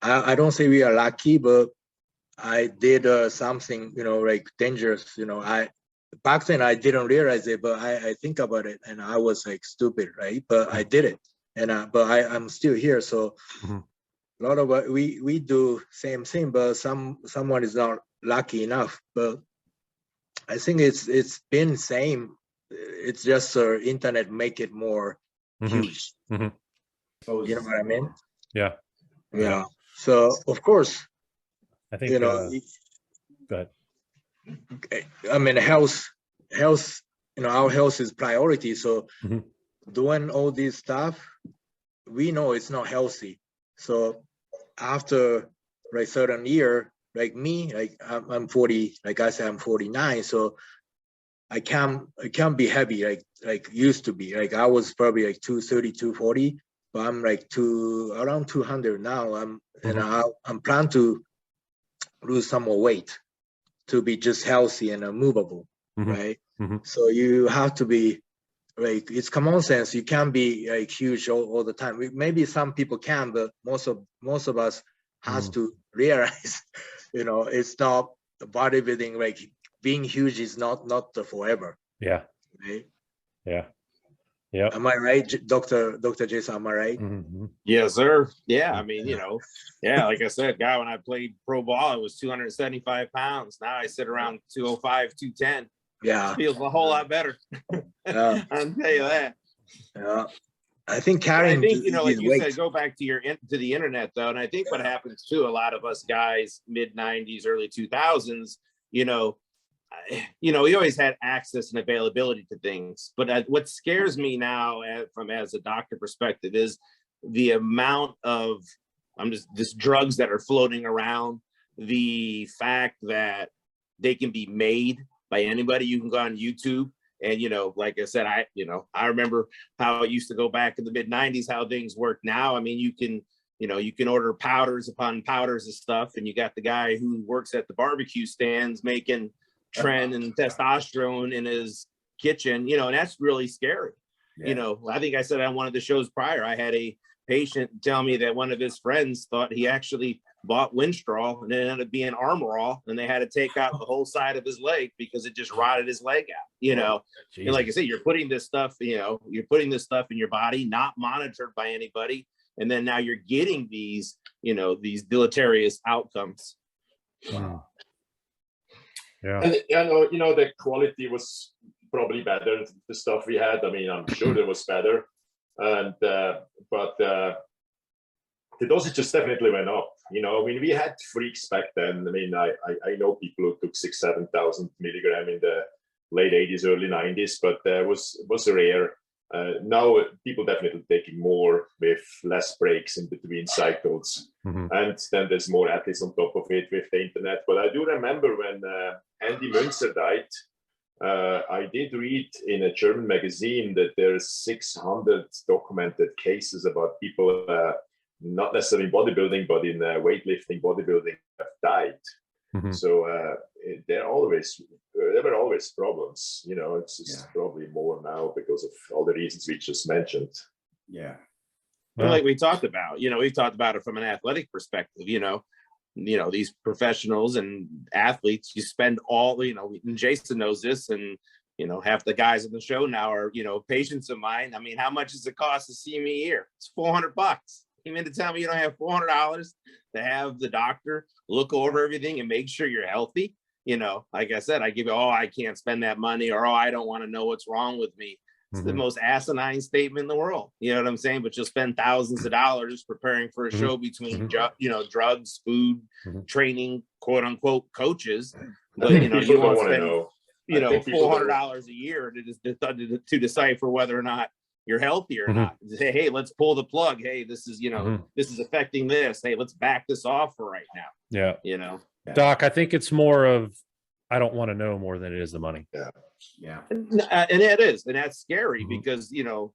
I don't say we are lucky, but I did something, you know, like dangerous. You know, back then I didn't realize it, but I think about it, and I was like stupid, right? But I did it, and but I'm still here. So a lot of what we do same thing, but someone is not lucky enough. But I think it's been same. It's just internet make it more huge. You know what I mean? Yeah. Yeah. So of course, I think, you know, go ahead. I mean, health, you know, our health is priority. So doing all this stuff, we know it's not healthy. So after like certain year, like me, like I'm 40, like I said, I'm 49. So I can't be heavy like used to be. Like I was probably like 230, 240, but I'm like around 200 now. I'm planning to lose some more weight to be just healthy and movable, right? So you have to be like, it's common sense. You can't be like huge all the time. Maybe some people can, but most of us has to realize, you know, it's not bodybuilding. Like being huge is not forever. Yeah. Right? Yeah. Yeah. Am I right, Dr. Jason? Am I right? Yes, sir. Yeah. I mean, you know, yeah, like I said, guy, when I played pro ball, it was 275 pounds. Now I sit around 205, 210. Yeah. It feels a whole lot better. Yeah. I'll tell you that. Yeah. I think carrying, I think, you know, like you weight. said, go back to to the internet though. And I think what happens to a lot of us guys, mid 90s, early 2000s, you know, we always had access and availability to things. But what scares me now as a doctor perspective is the amount of just drugs that are floating around, the fact that they can be made by anybody. You can go on YouTube and, you know, like I said, I remember how it used to go back in the mid 90s, how things work now. I mean, you can order powders upon powders of stuff, and you got the guy who works at the barbecue stands making tren and testosterone in his kitchen, you know, and that's really scary. You know, I think I said on one of the shows prior, I had a patient tell me that one of his friends thought he actually bought Winstrol and it ended up being Armorall, and they had to take out the whole side of his leg because it just rotted his leg out, you know. And like I said, you're putting this stuff in your body, not monitored by anybody, and then now you're getting these, you know, these deleterious outcomes. Wow. Yeah. And you know, the quality was probably better, the stuff we had. I mean, I'm sure it was better. And but the dosage just definitely went up. You know, I mean, we had freaks back then. I mean, I know people who took 6,000-7,000 milligram in the late 80s, early 90s, but was rare. Now people definitely taking more with less breaks in between cycles. And then there's more athletes on top of it with the internet. But I do remember when Andy Münzer died, I did read in a German magazine that there's 600 documented cases about people, not necessarily in bodybuilding, but in weightlifting, bodybuilding, have died. So there were always problems. You know, it's just probably more now because of all the reasons we just mentioned. Yeah. Well, like we talked about, you know, we've talked about it from an athletic perspective, you know, these professionals and athletes, you spend all, you know, and Jason knows this, and, you know, half the guys on the show now are, you know, patients of mine. I mean, how much does it cost to see me here? It's $400. You mean to tell me you don't have $400 to have the doctor look over everything and make sure you're healthy? You know, like I said, I give you, I can't spend that money, or, I don't want to know what's wrong with me. It's the most asinine statement in the world. You know what I'm saying? But you'll spend thousands of dollars preparing for a show between, you know, drugs, food, training, quote unquote, coaches. But, you know, you won't spend, you know, $400 a year to decipher whether or not you're healthy or not. Say, hey, let's pull the plug. Hey, this is, you know, this is affecting this. Hey, let's back this off for right now. Yeah. You know, Doc, I think it's more of, I don't want to know more than it is the money. Yeah. And it is. And that's scary because, you know,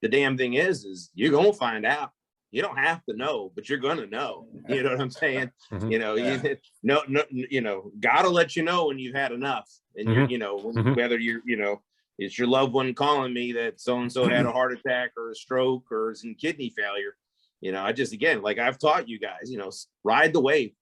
the damn thing is you're going to find out. You don't have to know, but you're going to know. You know what I'm saying? You know, you know, gotta let you know when you've had enough. And you're, you know, whether you're, you know, it's your loved one calling me that so-and-so had a heart attack or a stroke or is in kidney failure. You know, I just, again, like I've taught you guys, you know, ride the wave.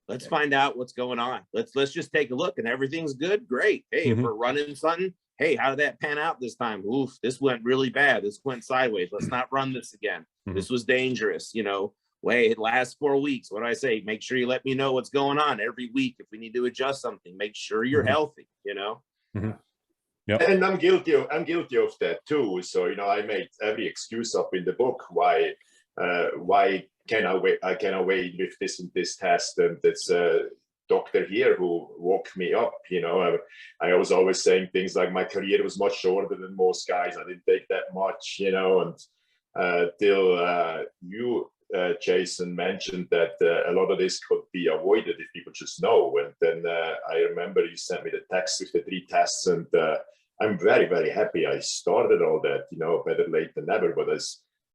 Let's find out what's going on. Let's just take a look, and everything's good. Great. Hey, if we're running something, hey, how did that pan out this time? Oof, this went really bad. This went sideways. Let's not run this again. This was dangerous. You know, wait, it lasts 4 weeks. What do I say? Make sure you let me know what's going on every week. If we need to adjust something, make sure you're healthy, you know? Yep. And I'm guilty of that too. So, you know, I made every excuse up in the book why why can I cannot wait with this and this test, and it's doctor here who woke me up. I was always saying things like my career was much shorter than most guys. I didn't take that much, and till you, Jason, mentioned that a lot of this could be avoided if people just know. And then I remember you sent me the text with the 3 tests, and I'm very, very happy I started all that. Better late than never, but it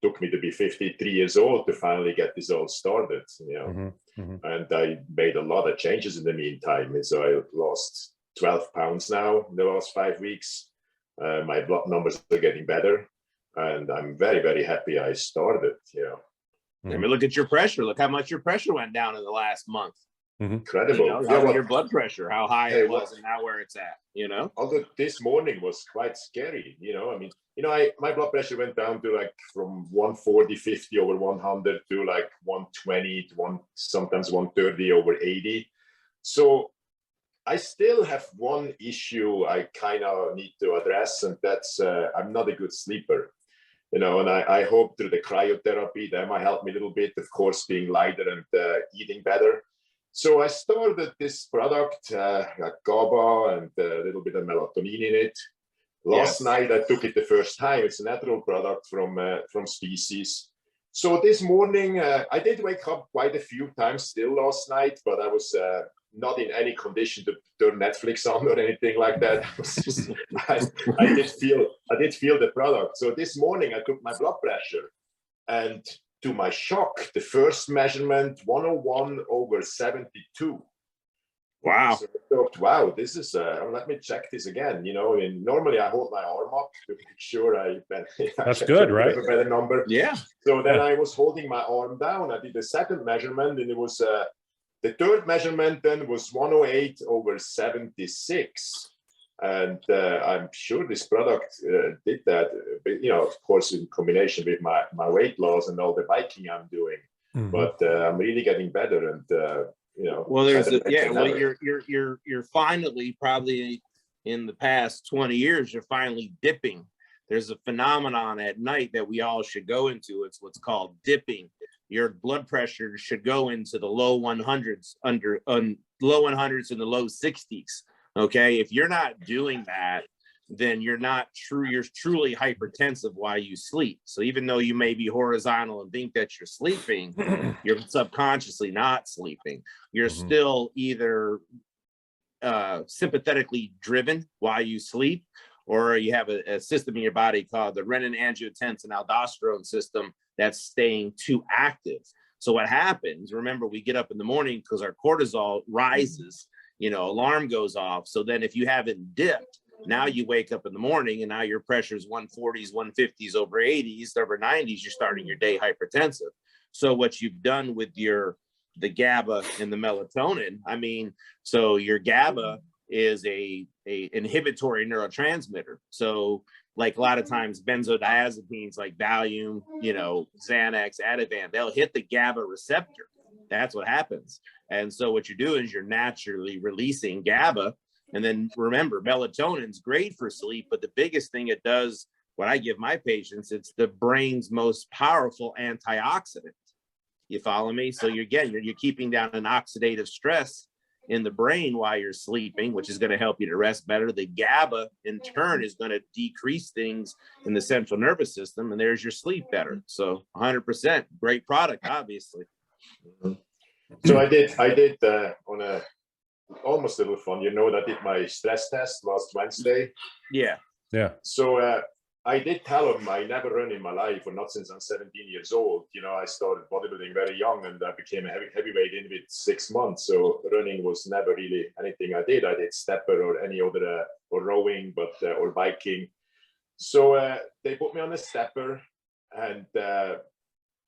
took me to be 53 years old to finally get this all started. And I made a lot of changes in the meantime. And so I lost 12 pounds now in the last 5 weeks. My blood numbers are getting better, and I'm very, very happy I started. I mean, look at your pressure. Look how much your pressure went down in the last month. Incredible. Your blood pressure, how high it was, and now where it's at. Although this morning was quite scary. My blood pressure went down to like from 140, 50 over 100 to like 120 to sometimes 130 over 80. So I still have one issue I kind of need to address, and that's I'm not a good sleeper. And I hope through the cryotherapy that might help me a little bit, of course, being lighter and eating better. So I started this product, GABA and a little bit of melatonin in it. Last night I took it the first time. It's a natural product from Species. So this morning I did wake up quite a few times still last night, but I was not in any condition to turn Netflix on or anything like that. I did feel the product. So this morning I took my blood pressure, and to my shock, the first measurement 101 over 72. Wow. So I thought, wow, this is let me check this again. And normally I hold my arm up to make sure that's good, right? A better number. Yeah. So then I was holding my arm down. I did the second measurement, and it was the third measurement then was 108 over 76. And I'm sure this product did that, of course, in combination with my weight loss and all the biking I'm doing. But I'm really getting better, and well, you're finally, probably in the past 20 years, you're finally dipping. There's a phenomenon at night that we all should go into. It's what's called dipping. Your blood pressure should go into the low 100s, low 100s and the low 60s. Okay, if you're not doing that, then you're truly hypertensive while you sleep. So even though you may be horizontal and think that you're sleeping, you're subconsciously not sleeping. You're still either sympathetically driven while you sleep, or you have a system in your body called the renin-angiotensin-aldosterone system that's staying too active. So what happens, remember, we get up in the morning because our cortisol rises, alarm goes off. So then if you haven't dipped, now you wake up in the morning and now your pressure is 140s, 150s over 80s, over 90s, you're starting your day hypertensive. So what you've done with the GABA and the melatonin, so your GABA is a inhibitory neurotransmitter. So like a lot of times benzodiazepines like Valium, Xanax, Ativan, they'll hit the GABA receptor. That's what happens. And so what you're doing is you're naturally releasing GABA. And then remember, melatonin's great for sleep, but the biggest thing it does, what I give my patients, it's the brain's most powerful antioxidant. You follow me? So you're keeping down an oxidative stress in the brain while you're sleeping, which is going to help you to rest better. The GABA in turn is going to decrease things in the central nervous system, and there's your sleep better. So 100% great product, obviously. So I did on a almost a little fun, I did my stress test last Wednesday. Yeah. So I did tell him I never run in my life, or not since I'm 17 years old. I started bodybuilding very young, and I became a heavyweight in with 6 months. So running was never really anything I did. I did stepper or any other, or rowing, or biking. So they put me on a stepper, and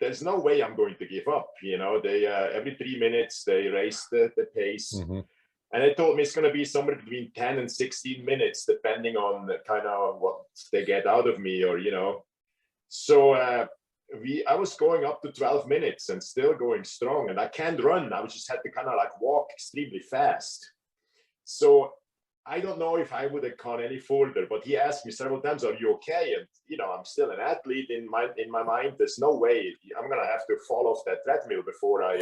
there's no way I'm going to give up. They every 3 minutes they raise the pace. And they told me it's going to be somewhere between 10 and 16 minutes, depending on kind of what they get out of me, or, So I was going up to 12 minutes and still going strong. And I can't run. I just had to kind of like walk extremely fast. So I don't know if I would have gone any further, but he asked me several times, "Are you okay?" And I'm still an athlete in my mind. There's no way I'm gonna have to fall off that treadmill before I,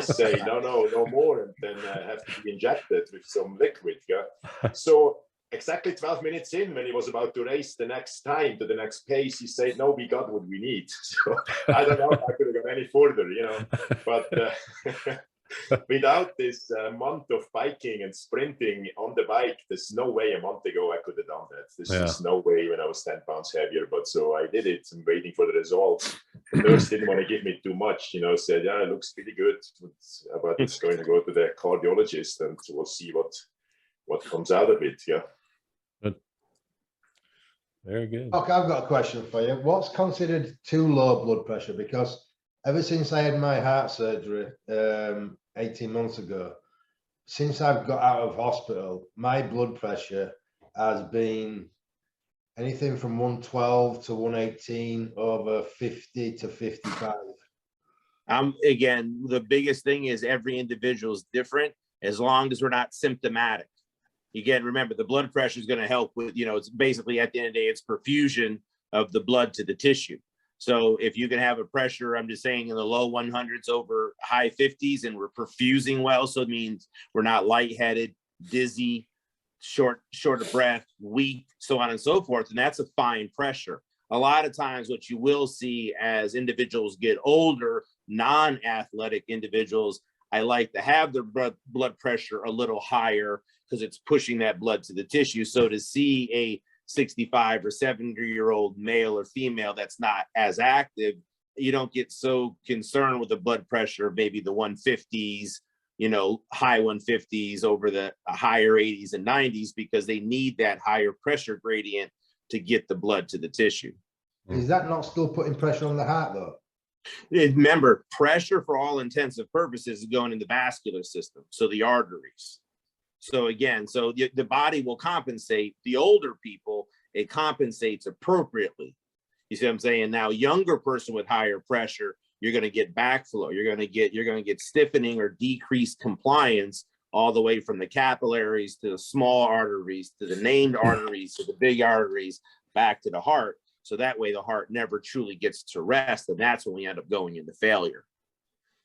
say no more, and then have to be injected with some liquid. Yeah. So exactly 12 minutes in, when he was about to race the next time to the next pace, he said, "No, we got what we need." So I don't know if I could have gone any further, but. Without this month of biking and sprinting on the bike, there's no way a month ago I could have done that. There's just no way when I was 10 pounds heavier. But so I did it. I'm waiting for the results. The nurse didn't want to give me too much, said, "Yeah, it looks pretty good, but it's going to go to the cardiologist and we'll see what comes out of it." Yeah. Good. Very good. Okay, I've got a question for you. What's considered too low blood pressure? Because ever since I had my heart surgery 18 months ago, since I've got out of hospital, my blood pressure has been anything from 112 to 118 over 50 to 55. Again, the biggest thing is every individual is different as long as we're not symptomatic. Again, remember, the blood pressure is going to help with, it's basically at the end of the day, it's perfusion of the blood to the tissue. So if you can have a pressure, I'm just saying in the low 100s over high 50s, and we're perfusing well, so it means we're not lightheaded, dizzy, short of breath, weak, so on and so forth, and that's a fine pressure. A lot of times what you will see as individuals get older, non-athletic individuals, I like to have their blood pressure a little higher because it's pushing that blood to the tissue. So to see a 65 or 70-year-old male or female that's not as active, you don't get so concerned with the blood pressure, maybe the 150s, high 150s over the higher 80s and 90s, because they need that higher pressure gradient to get the blood to the tissue. Is that not still putting pressure on the heart though? Remember, pressure for all intents and purposes is going in the vascular system, so the arteries. So again, the body will compensate. The older people, it compensates appropriately. You see what I'm saying? Now, younger person with higher pressure, you're going to get backflow. You're going to get stiffening or decreased compliance all the way from the capillaries to the small arteries to the named arteries to the big arteries back to the heart. So that way the heart never truly gets to rest, and that's when we end up going into failure.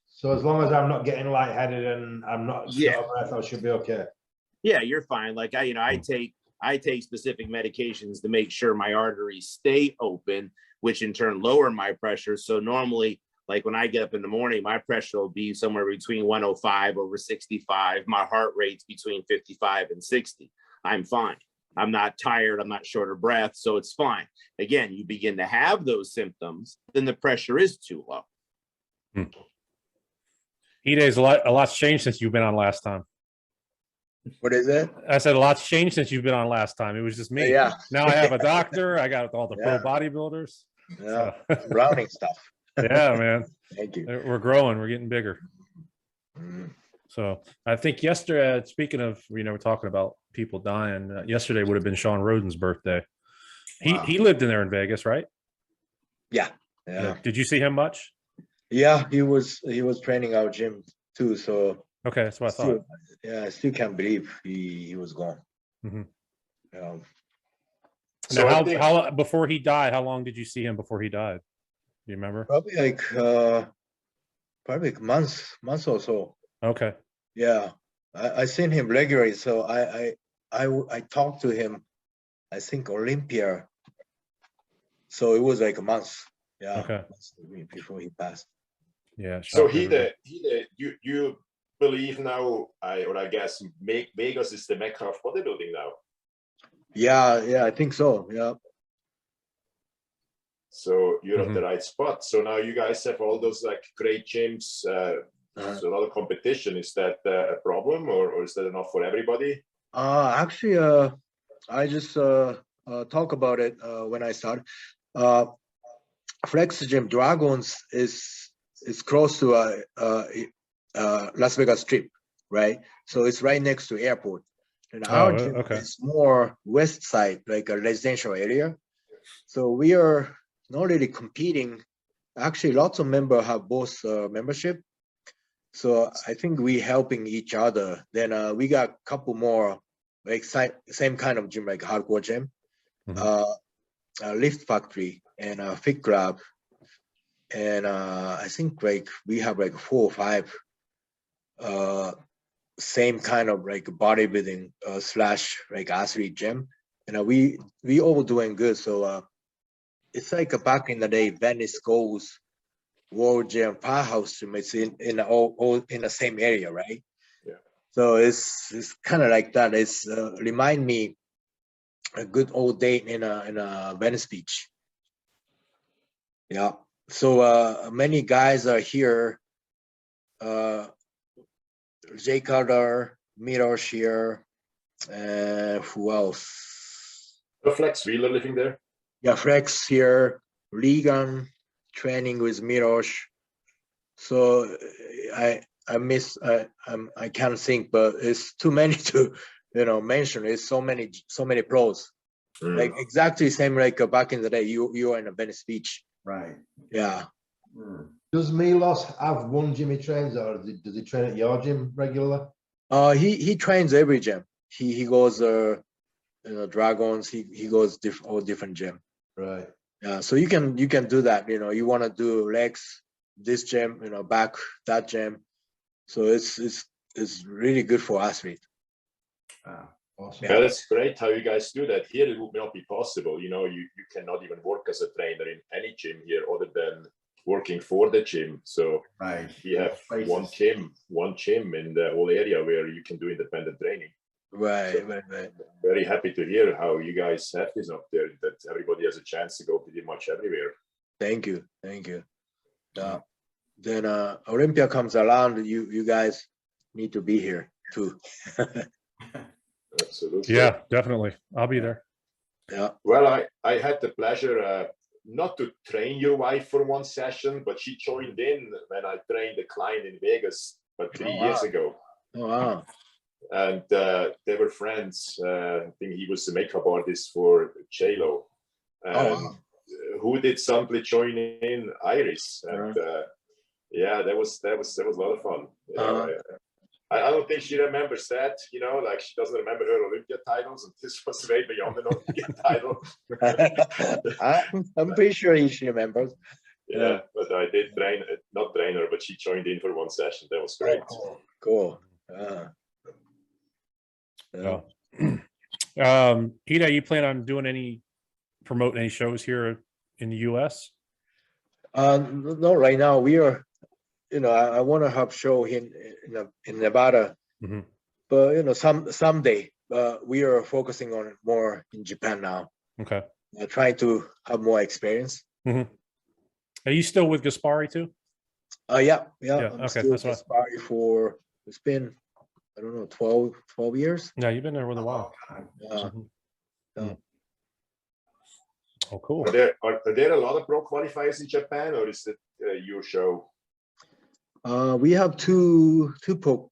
So as long as I'm not getting lightheaded and I'm not short of breath, I should be okay. Yeah, you're fine. Like I take specific medications to make sure my arteries stay open, which in turn lower my pressure. So normally, like when I get up in the morning, my pressure will be somewhere between 105 over 65. My heart rate's between 55 and 60. I'm fine. I'm not tired. I'm not short of breath. So it's fine. Again, you begin to have those symptoms, then the pressure is too low. Hide's a lot's changed since you've been on last time. What is it? I said a lot's changed since you've been on last time. It was just me. Yeah. Now I have a doctor. I got all the pro bodybuilders. Yeah. Rounding stuff. Yeah, man. Thank you. We're growing. We're getting bigger. So I think yesterday, speaking of, we're talking about people dying. Yesterday would have been Sean Roden's birthday. He lived in there in Vegas, right? Yeah. Did you see him much? Yeah, he was training our gym too. So okay, that's what I thought. I still can't believe he was gone. So how before he died, how long did you see him before he died? Do you remember? Probably like months or so. Okay. Yeah, I seen him regularly. So I talked to him, I think Olympia. So it was like a month. Yeah. Okay. Before he passed. Yeah. So you believe now, I guess Vegas is the mecca of bodybuilding now. Yeah, I think so. Yeah. So you're at the right spot. So now you guys have all those like great gyms. There's a lot of competition. Is that a problem, or is that enough for everybody? Actually, I just talk about it when I started. Flex Gym Dragons is close to Las Vegas Strip, right? So it's right next to airport. And our gym is more west side, like a residential area. So we are not really competing. Actually, lots of members have both membership. So I think we helping each other. Then we got a couple more like same kind of gym, like hardcore gym, Mhm. Lift Factory and Fit Club. And I think like we have like 4 or 5 same kind of like bodybuilding slash like athlete gym. And we all doing good. So it's like back in the day, Venice Gold's World Gym, Powerhouse Gym. It's in all in the same area, right? Yeah. So it's kind of like that. It's remind me a good old day in a Venice Beach. Yeah. So many guys are here. Jay Carter, Mirosh here, and who else? Flex Wheeler living there. Yeah, Flex here, Regan training with Mirosh. So I can't think, but it's too many to mention. It's so many pros. Like exactly same like back in the day. You were in a Venice Beach. Right. Yeah. Does Milos have one gym he trains, or does he train at your gym regularly? He trains every gym. He goes Dragons. He goes all different gym. Right. Yeah. So you can do that. You want to do legs, this gym. Back, that gym. So it's really good for athlete. Awesome. Yeah, that's great how you guys do that. Here it would not be possible. You cannot even work as a trainer in any gym here other than working for the gym. So right. We have one gym in the whole area where you can do independent training. Right, so right. Very happy to hear how you guys have this up there, that everybody has a chance to go pretty much everywhere. Thank you. Then Olympia comes around, you guys need to be here too. Absolutely. Yeah, definitely. I'll be there. Yeah. Well, I had the pleasure not to train your wife for one session, but she joined in when I trained a client in Vegas about 3 years ago. Oh, wow. And they were friends. I think he was the makeup artist for J-Lo. And who did simply join in? Iris. And yeah, that was a lot of fun. I don't think she remembers that, like she doesn't remember her Olympia titles, and this was way beyond an Olympia title. I'm pretty sure she remembers. Yeah, but I did not train her, but she joined in for one session. That was great. Oh, cool. Hida, you plan on promoting any shows here in the US? No, right now we are, I want to have show in Nevada, but someday. We are focusing on it more in Japan now. Okay. Trying to have more experience. Are you still with Gaspari too? Yeah. I'm okay, still with Gaspari for it's been 12 years. Yeah, you've been there with a while. Oh, cool. Are there a lot of pro qualifiers in Japan, or is it your show? We have two pro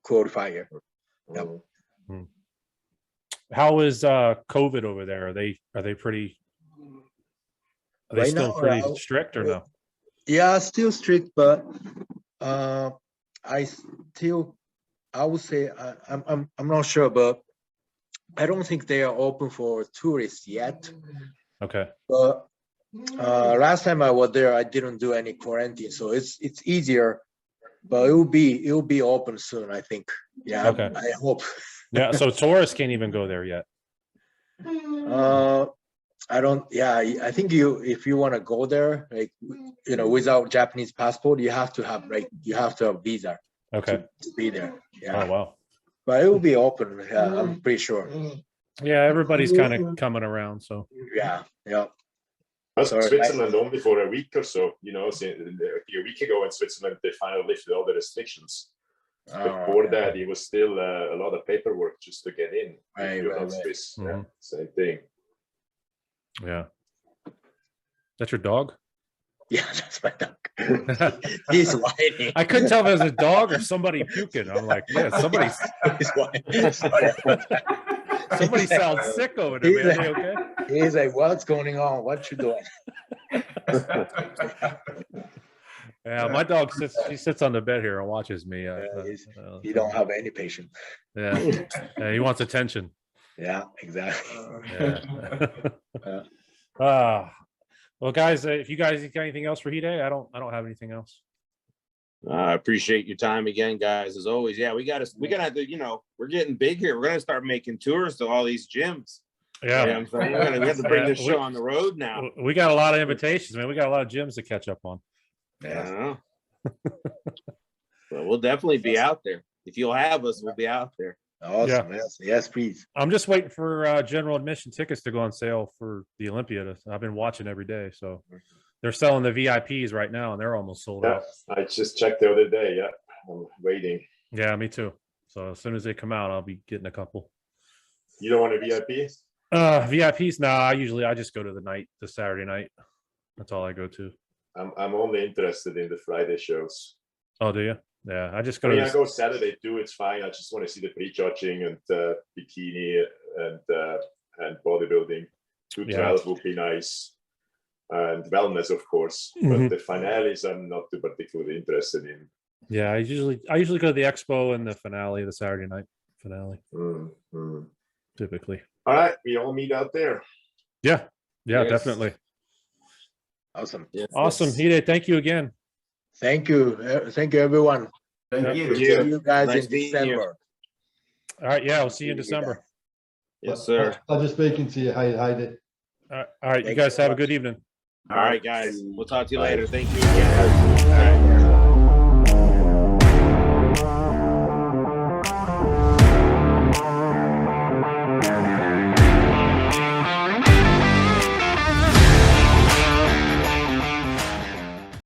qualifier. Yep. How is COVID over there? Are they pretty? Are they still pretty strict or no? Yeah, still strict, but I would say I'm not sure, but I don't think they are open for tourists yet. Okay. But last time I was there, I didn't do any quarantine, so it's easier. But it will be open soon, I think. Yeah. Okay. I hope. Yeah. So tourists can't even go there yet. I don't. Yeah, I think if you want to go there, like without Japanese passport, you have to have visa. Okay. To be there. Yeah. Oh wow. But it will be open. Yeah, I'm pretty sure. Yeah, everybody's kind of coming around. So. Yeah. Switzerland only for a week or so. A week ago in Switzerland, they finally lifted all the restrictions. Before that, it was still a lot of paperwork just to get in. Right. Swiss. Yeah, same thing. Yeah. That's your dog? Yeah, that's my dog. He's whining. I couldn't tell if it was a dog or somebody puking. I'm like, yeah, somebody's whining. Somebody sounds sick over there, man. Are they okay? He's like, what's going on? What you doing? Yeah, my dog sits. She sits on the bed here and watches me. He don't have any patience. Yeah, yeah, he wants attention. Yeah, exactly. Yeah. Well, guys, if you guys got anything else for Hide, I don't have anything else. I appreciate your time again, guys. As always, yeah, we're gonna have to, you know, we're getting big here. We're gonna start making tours to all these gyms. Yeah, You know what I'm saying? We have to bring this show on the road now. We got a lot of invitations, man. We got a lot of gyms to catch up on. Yeah. Well, we'll definitely be out there. If you'll have us, we'll be out there. Awesome. Yeah. Yes, please. I'm just waiting for general admission tickets to go on sale for the Olympia. I've been watching every day, so they're selling the VIPs right now, and they're almost sold out. I just checked the other day. Yeah, I'm waiting. Yeah, me too. So as soon as they come out, I'll be getting a couple. You don't want a VIP? VIPs? Nah, I just go to the Saturday night. That's all I go to. I'm only interested in the Friday shows. Oh, do you? Yeah, I just go. I go Saturday too. It's fine. I just want to see the pre-judging and bikini and bodybuilding. 212 would be nice, and wellness, of course. But the finales, I'm not too particularly interested in. Yeah, I usually go to the expo and the finale, the Saturday night finale. Typically. All right, we all meet out there. Yeah, yes. Definitely. Awesome. Yes, awesome. Hide, thank you again. Thank you. Thank you, everyone. Thank you. See you guys in December. All right. Yeah, we'll see you in December. Yes, sir. Pleasure speaking to you, Heidi. All right. You guys have a good evening. All right, guys. We'll talk to you later. Thank you again. All right.